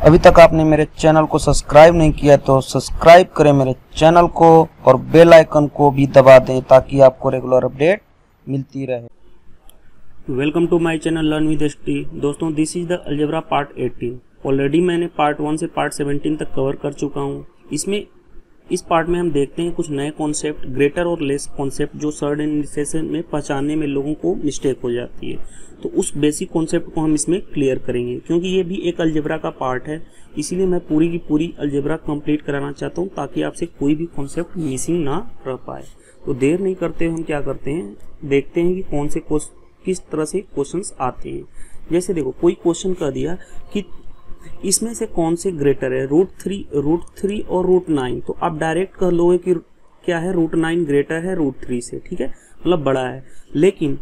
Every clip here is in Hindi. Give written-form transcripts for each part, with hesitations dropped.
अभी तक आपने मेरे चैनल को सब्सक्राइब नहीं किया तो सब्सक्राइब करें मेरे चैनल को और बेल आइकन को भी दबा दें ताकि आपको रेगुलर अपडेट मिलती रहे। Welcome to my channel learn with ST. दोस्तों, this is the algebra part 18। Already मैंने पार्ट 1 से पार्ट 17 तक कवर कर चुका हूँ। इस पार्ट में हम देखते हैं कुछ नए कॉन्सेप्ट, ग्रेटर और लेस कॉन्सेप्ट जो सर्ड इंडिसेशन में पहचानने में लोगों को मिस्टेक हो जाती है। तो उस बेसिक कॉन्सेप्ट को हम इसमें क्लियर करेंगे, क्योंकि ये भी एक अलजेब्रा का पार्ट है। इसीलिए मैं पूरी की पूरी अलजेब्रा कंप्लीट कराना चाहता हूँ ताकि आपसे कोई भी कॉन्सेप्ट मिसिंग ना रह पाए। तो देर नहीं करते हम क्या करते हैं, देखते हैं कि किस तरह से क्वेश्चंस आते हैं। जैसे देखो, कोई क्वेश्चन कर दिया कि इसमें से कौन से ग्रेटर है, √3 और √9। तो आप डायरेक्ट कह लोगे कि क्या है, √9 ग्रेटर है √3 से, ठीक है, मतलब बड़ा है। लेकिन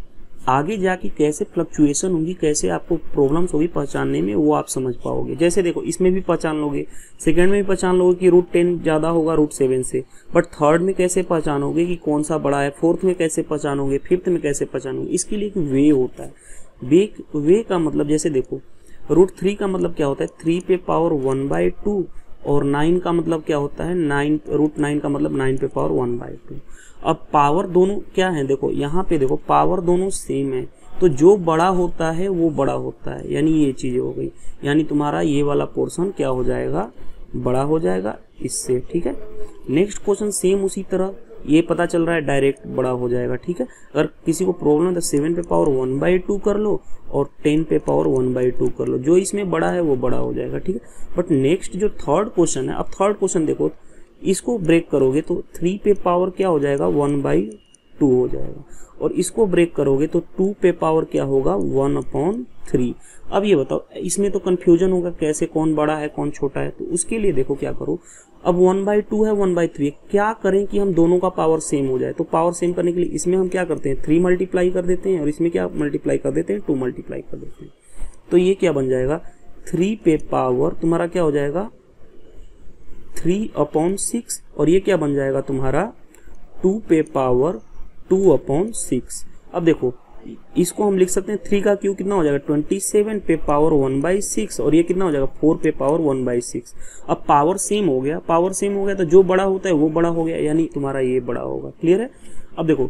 आगे जाके कैसे फ्लक्चुएशन होगी, कैसे आपको प्रॉब्लम्स होगी पहचानने में, वो आप समझ पाओगे। जैसे देखो, इसमें भी पहचान लोगे, सेकंड में भी पहचान लोगे कि √10 ज़्यादा होगा √7 से, बट थर्ड में कैसे पहचानोगे कि कौन सा बड़ा है, फोर्थ में कैसे पहचानोगे, फिफ्थ में कैसे पहचानोगे। इसके लिए एक वे होता है। वे का मतलब, जैसे देखो, √3 का मतलब क्या होता है, 3 पे पावर 1/2, और 9 का मतलब क्या होता है, √9 का मतलब 9 पे पावर 1/2। अब पावर दोनों क्या है, देखो यहाँ पे देखो, पावर दोनों सेम है, तो जो बड़ा होता है वो बड़ा होता है, यानी ये चीज़ हो गई। यानी तुम्हारा ये वाला पोर्शन क्या हो जाएगा, बड़ा हो जाएगा इससे, ठीक है। नेक्स्ट क्वेश्चन सेम उसी तरह, ये पता चल रहा है डायरेक्ट बड़ा हो जाएगा, ठीक है। अगर किसी को प्रॉब्लम है तो 7 पे पावर 1/2 कर लो और 10 पे पावर 1/2 कर लो, जो इसमें बड़ा है वो बड़ा हो जाएगा, ठीक है। बट नेक्स्ट जो थर्ड क्वेश्चन है, अब थर्ड क्वेश्चन देखो, इसको ब्रेक करोगे तो 3 पे पावर क्या हो जाएगा, 1/2 हो जाएगा, और इसको ब्रेक करोगे तो 2 पे पावर क्या होगा, 1/3। अब ये बताओ, इसमें तो कंफ्यूजन होगा कैसे, कौन बड़ा है कौन छोटा है। तो उसके लिए देखो क्या करो, अब 1/2 है 1/3, क्या करें कि हम दोनों का पावर सेम हो जाए। तो पावर सेम करने के लिए इसमें हम क्या करते हैं, 3 मल्टीप्लाई कर देते हैं, और इसमें क्या मल्टीप्लाई कर देते हैं, 2 मल्टीप्लाई कर देते हैं। तो ये क्या बन जाएगा, 3 पे पावर तुम्हारा क्या हो जाएगा, 3/6, और ये क्या बन जाएगा तुम्हारा, 2 पे पावर 2/6। अब देखो, इसको हम लिख सकते हैं 3 का क्यूब कितना हो जाएगा, 27 पे पावर 1/6, और ये कितना हो जाएगा, 4 पे पावर 1/6। अब पावर सेम हो गया, तो जो बड़ा होता है वो बड़ा हो गया, यानी तुम्हारा ये बड़ा होगा। क्लियर है। अब देखो,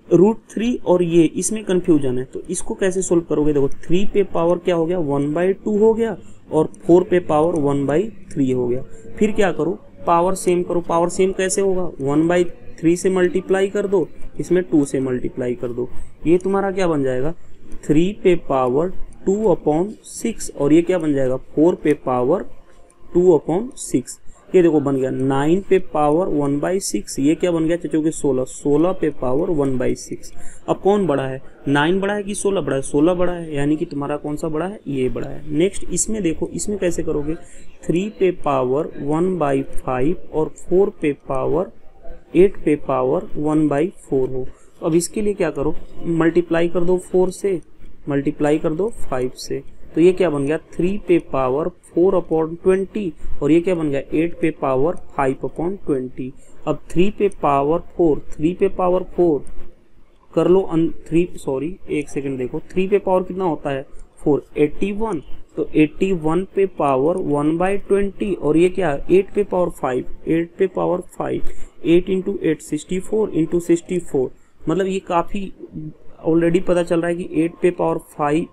√3 और ये इसमें कंफ्यूजन है, तो इसको कैसे सोल्व करोगे। देखो, 3 पे पावर क्या हो गया, 1/2 हो गया, और 4 पे पावर 1/3 हो गया। फिर क्या करो, पावर सेम करो। पावर सेम कैसे होगा, 1/3 से मल्टीप्लाई कर दो, इसमें 2 से मल्टीप्लाई कर दो, ये तुम्हारा क्या बन जाएगा, 3 पे पावर 2/6, और ये क्या बन जाएगा, 4 पे पावर 2/6। ये देखो बन गया 9 पे पावर 1/6, ये क्या बन गया चचोगे, 16 पे पावर 1/6। अब कौन बड़ा है, 9 बड़ा है कि 16 बड़ा है, 16 बड़ा है, यानी कि तुम्हारा कौन सा बड़ा है, ये बड़ा है। नेक्स्ट इसमें देखो, इसमें कैसे करोगे, 3 पे पावर 1/5 और 4 पे पावर 8 पे पावर 1/4 हो। अब इसके लिए क्या करो, मल्टीप्लाई कर दो 4 से, मल्टीप्लाई कर दो 5 से, तो ये क्या बन गया, 3 पे पावर 4/20, और ये क्या बन गया, 8 पे पावर 5/20। अब 3 पे पावर 4 कर लो, 1 सेकंड देखो, 3 पे पावर कितना होता है, 4, 81, तो 81 पे पावर 1/20, और ये क्या, 8 पे पावर 5, 8 पे पावर 5, 8 × 8 64 × 64, मतलब ये काफ़ी ऑलरेडी पता चल रहा है कि 8 पे पावर 5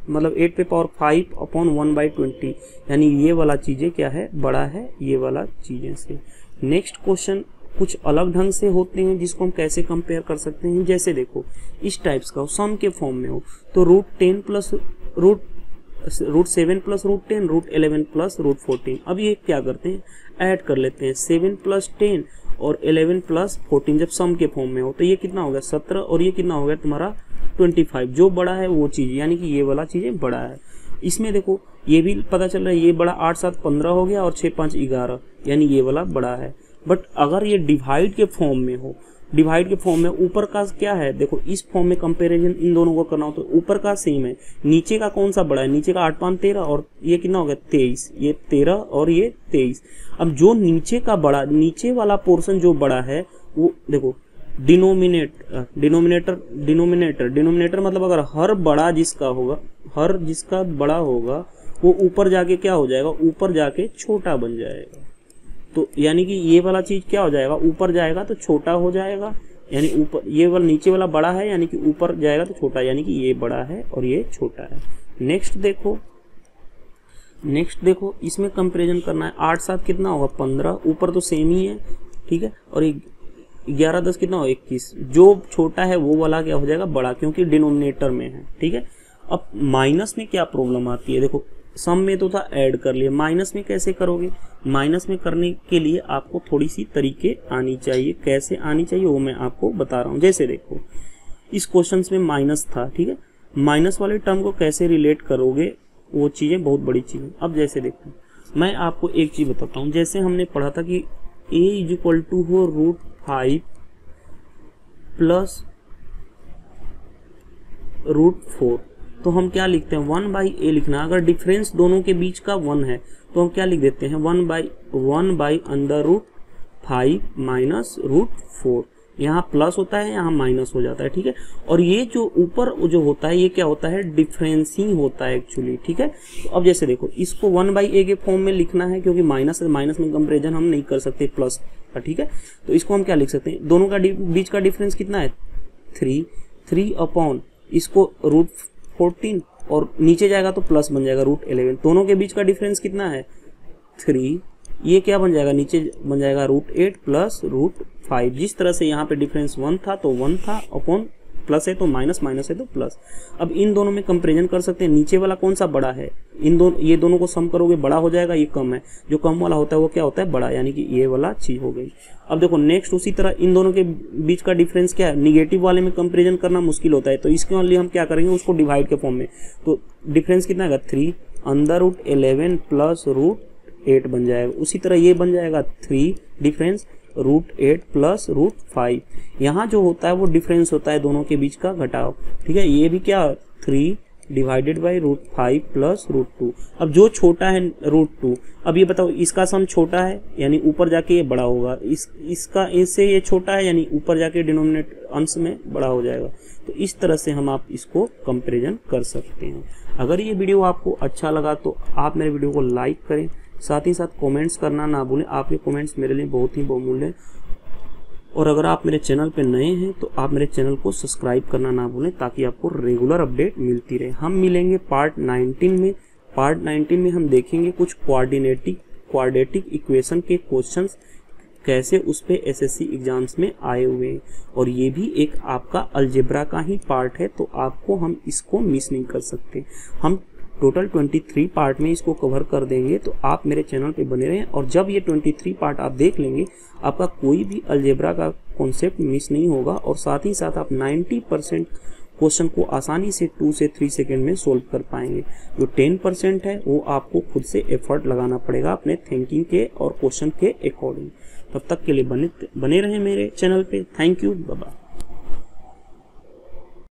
मतलब 8 पे पावर 5/1/20, यानी ये वाला चीज़ें क्या है, बड़ा है ये वाला चीज़ें से। नेक्स्ट क्वेश्चन कुछ अलग ढंग से होते हैं, जिसको हम कैसे कंपेयर कर सकते हैं। जैसे देखो, इस टाइप्स का हो, सम के फॉर्म में हो, तो √7 प्लस √10, √11 प्लस √14। अब ये क्या करते हैं, ऐड कर लेते हैं, 7 + 10 और 11 + 14, जब सम के फॉर्म में हो तो ये कितना हो गया, 17, और ये कितना हो गया तुम्हारा 25। जो बड़ा है वो चीज़, यानी कि ये वाला चीज़ें बड़ा है। इसमें देखो, ये भी पता चल रहा है, ये बड़ा 8 × 7 = 15 हो गया, और 6 × 5 = 11, यानी ये वाला बड़ा है। बट अगर ये डिवाइड के फॉर्म में हो, डिवाइड के फॉर्म में ऊपर का क्या है, देखो इस फॉर्म में कंपैरिजन इन दोनों को करना हो तो ऊपर का सेम है, नीचे का कौन सा बड़ा है, नीचे का 8 × 5 = 13, और ये कितना हो गया 23, ये 13 और ये 23। अब जो नीचे का बड़ा, नीचे वाला पोर्शन जो बड़ा है वो देखो, डिनोमिनेटर मतलब अगर हर बड़ा जिसका होगा, हर जिसका बड़ा होगा वो ऊपर जाके क्या हो जाएगा, ऊपर जाके छोटा बन जाएगा। तो यानी कि ये वाला चीज क्या हो जाएगा, ऊपर जाएगा तो छोटा हो जाएगा, यानी ऊपर ये वाला नीचे वाला बड़ा है, यानी कि ऊपर जाएगा तो छोटा, यानी कि ये बड़ा है और ये छोटा है। नेक्स्ट देखो इसमें कंपैरिजन करना है। 8 7 कितना होगा 15, ऊपर तो सेम ही है, ठीक है, और 11 10 कितना होगा 21। जो छोटा है वो वाला क्या हो जाएगा बड़ा, क्योंकि डिनोमिनेटर में है, ठीक है। अब माइनस में क्या प्रॉब्लम आती है, देखो सम में तो था ऐड कर लिया, माइनस में कैसे करोगे। माइनस में करने के लिए आपको थोड़ी सी तरीके आनी चाहिए, कैसे आनी चाहिए वो मैं आपको बता रहा हूँ। जैसे देखो इस क्वेश्चन में माइनस था, ठीक है, माइनस वाले टर्म को कैसे रिलेट करोगे वो चीजें बहुत बड़ी चीज है। अब जैसे देखो मैं आपको एक चीज बताता हूँ, जैसे हमने पढ़ा था कि a इक्वल टू हो √5 प्लस √4, तो हम क्या लिखते हैं 1/a लिखना। अगर डिफरेंस दोनों के बीच का 1 है तो हम क्या लिख देते हैं 1/√5 माइनस √4। यहाँ प्लस होता है, यहाँ माइनस हो जाता है, ठीक है। और ये जो ऊपर जो होता है ये क्या होता है, डिफरेंस ही होता है एक्चुअली, ठीक है। तो अब जैसे देखो इसको 1/a के फॉर्म में लिखना है, क्योंकि माइनस में कंपेरिजन हम नहीं कर सकते प्लस का, ठीक है। तो इसको हम क्या लिख सकते हैं, दोनों का बीच का डिफरेंस कितना है 3 अपॉन इसको √14 और नीचे जाएगा तो प्लस बन जाएगा √11। दोनों के बीच का डिफरेंस कितना है 3, ये क्या बन जाएगा नीचे बन जाएगा √8 प्लस √5। जिस तरह से यहाँ पे डिफरेंस 1 था तो 1 था, अपॉन प्लस है तो माइनस, माइनस है तो प्लस। अब इन दोनों में कंपैरिजन कर सकते हैं, नीचे वाला कौन सा बड़ा है, ये दोनों को सम करोगे बड़ा हो जाएगा, ये कम है, जो कम वाला होता है वो क्या होता है बड़ा, यानी कि ये वाला चीज हो गई। अब देखो नेक्स्ट उसी तरह इन दोनों के बीच का डिफरेंस क्या है, निगेटिव वाले में कंपैरिजन करना मुश्किल होता है, तो इसके लिए हम क्या करेंगे उसको डिवाइड के फॉर्म में। तो डिफरेंस कितना आएगा 3 अंदर √11 प्लस √8 बन जाएगा। उसी तरह ये बन जाएगा 3 डिफरेंस √8 प्लस √5। यहाँ जो होता है वो डिफरेंस होता है दोनों के बीच का घटाव, ठीक है। ये भी क्या 3 डिवाइडेड बाई √5 प्लस √2। अब जो छोटा है √2, अब ये बताओ इसका सम छोटा है यानी ऊपर जाके ये बड़ा होगा, इसका इससे ये छोटा है यानी ऊपर जाके डिनोमिनेटर अंश में बड़ा हो जाएगा। तो इस तरह से हम आप इसको कंपैरिजन कर सकते हैं। अगर ये वीडियो आपको अच्छा लगा तो आप मेरे वीडियो को लाइक करें, साथ ही साथ कमेंट्स करना ना भूलें, आपके कमेंट्स मेरे लिए बहुत ही बहुमूल्य हैं। और अगर आप मेरे चैनल पे नए हैं तो आप मेरे चैनल को सब्सक्राइब करना ना भूलें, ताकि आपको रेगुलर अपडेट मिलती रहे। हम मिलेंगे पार्ट 19 में। पार्ट 19 में हम देखेंगे कुछ क्वाड्रेटिक इक्वेशन के क्वेश्चंस कैसे उस पे एसएससी एग्जाम्स में आए हुए हैं, और ये भी एक आपका अलजेब्रा का ही पार्ट है, तो आपको हम इसको मिस नहीं कर सकते। हम टोटल 23 पार्ट में इसको कवर कर देंगे, तो आप मेरे चैनल पे बने रहें। और जब ये 23 पार्ट आप देख लेंगे आपका कोई भी अलजेब्रा का कॉन्सेप्ट मिस नहीं होगा, और साथ ही साथ आप 90% क्वेश्चन को आसानी से 2 से 3 सेकेंड में सोल्व कर पाएंगे। जो 10% है वो आपको खुद से एफर्ट लगाना पड़ेगा अपने थिंकिंग के और क्वेश्चन के अकॉर्डिंग। तब तक के लिए बने रहें मेरे चैनल पे। Thank you, bye bye.